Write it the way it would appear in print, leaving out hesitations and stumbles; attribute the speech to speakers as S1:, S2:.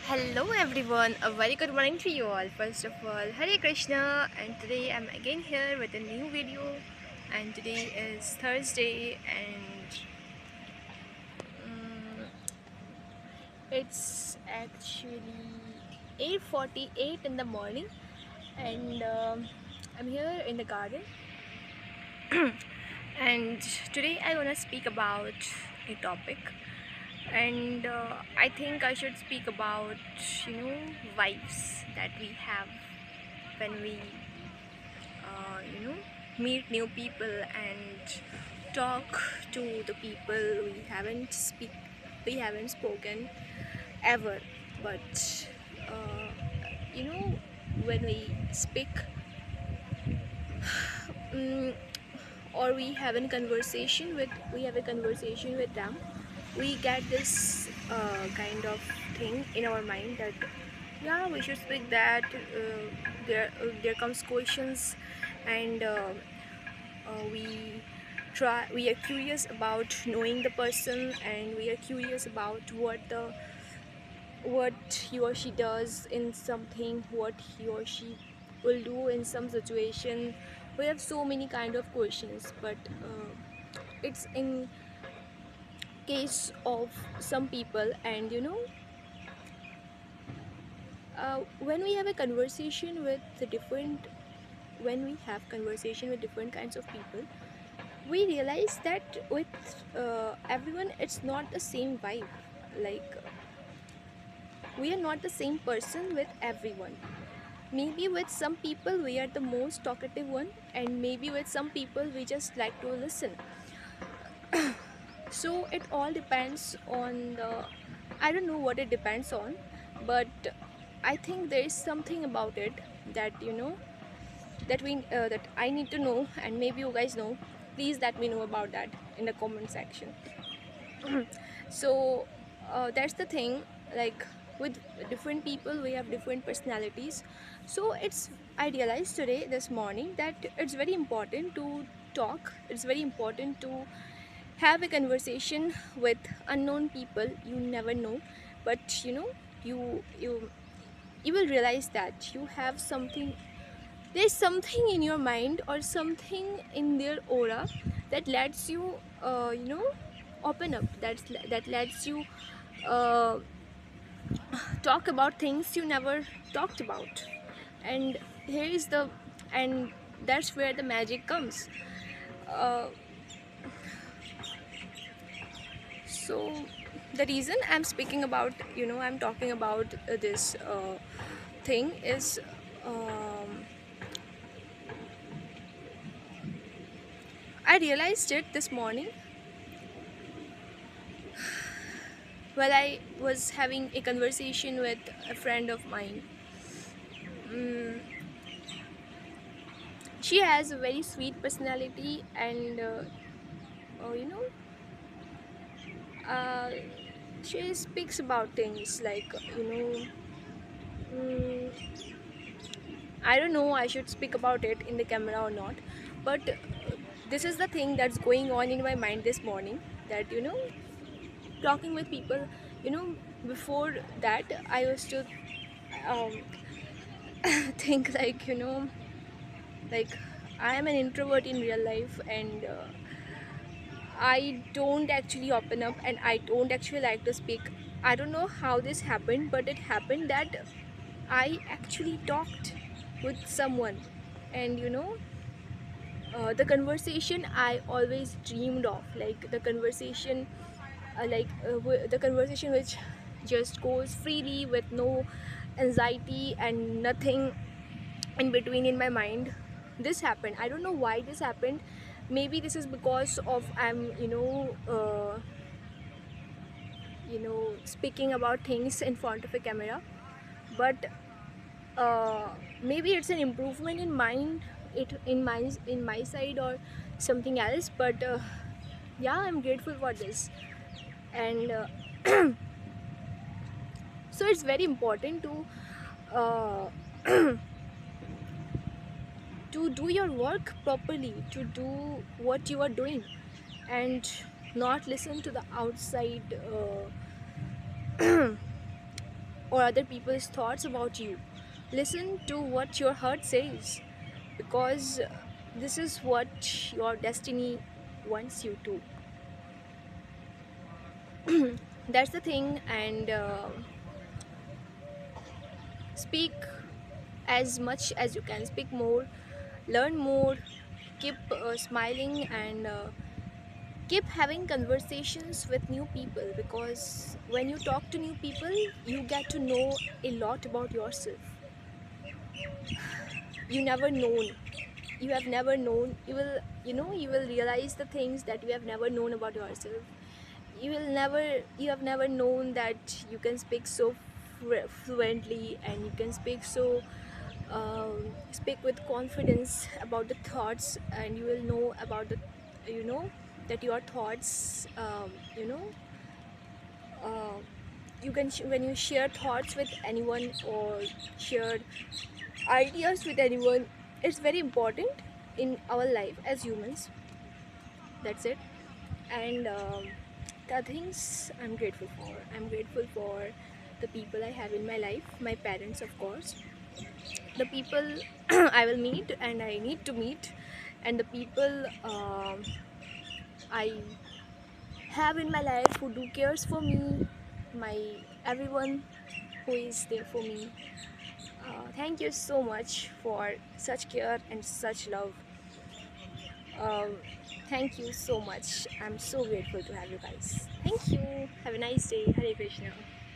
S1: Hello everyone, a very good morning to you all. First of all, Hare Krishna, and today I'm again here with a new video. And today is Thursday, and um, it's actually 8:48 in the morning, and I'm here in the garden. And today I wanna speak about a topic, and I think I should speak about vibes that we have when we uh, you know meet new people and talk to the people we haven't spoken ever, but uh, you know when um, or we have a conversation with them, we get this kind of thing in our mind that yeah, we should speak that. There comes questions, and we are curious about knowing the person, and we are curious about what he or she does in something, what he or she will do in some situation. We have so many kind of questions, but it's in case of some people. And when we have a conversation with the different when we have conversation with different kinds of people, we realize that with everyone it's not the same vibe. Like, we are not the same person with everyone. Maybe with some people we are the most talkative one, and maybe with some people we just like to listen. So it all depends on the, I don't know what it depends on, but I think there is something about it that that I need to know, and maybe you guys know. Please let me know about that in the comment section. So that's the thing. Like, with different people we have different personalities. So I realized today, this morning, that it's very important to talk. It's very important to have a conversation with unknown people you never know. But you will realize that you have something, there's something in your mind or something in their aura that lets you open up, that lets you uh, talk about things you never talked about. And here is the and that's where the magic comes. uh, so the reason I'm speaking about, I'm talking about this thing is, um, I realized it this morning while I was having a conversation with a friend of mine. Mm, she has a very sweet personality, and uh, you know, uh, she speaks about things like, mm, I don't know I should speak about it in the camera or not, but this is the thing that's going on in my mind this morning. That talking with people, you know, before that I used to um, think like, like, I am an introvert in real life, and I don't actually open up, and I don't actually like to speak. I don't know how this happened, but it happened that I actually talked with someone, and the conversation I always dreamed of, like the conversation which just goes freely with no anxiety and nothing in between in my mind. This happened. I don't know why this happened. Maybe this is because of I'm speaking about things in front of a camera. But maybe it's an improvement in mind, in my side, or something else. But yeah, I'm grateful for this. And so it's very important to uh, to do your work properly, to do what you are doing, and not listen to the outside or other people's thoughts about you. Listen to what your heart says, because this is what your destiny wants you to. That's the thing. And speak as much as you can, speak more, learn more, keep smiling, and keep having conversations with new people, because when you talk to new people, you get to know a lot about yourself. You never known, you have never known, you will, you will realize the things that you have never known about yourself. You have never known that you can speak so fluently, and you can speak so speak with confidence about the thoughts, and you will know about the, you know that your thoughts, uh, you can when you share thoughts with anyone, or share ideas with anyone, it's very important in our life as humans. That's it. And the things I'm grateful for the people I have in my life, my parents, of course, the people I will meet and I need to meet, and the people I have in my life who do cares for me, my everyone who is there for me. Thank you so much for such care and such love. um, Thank you so much. I'm so grateful to have you guys. Thank you. Have a nice day. Hare Krishna.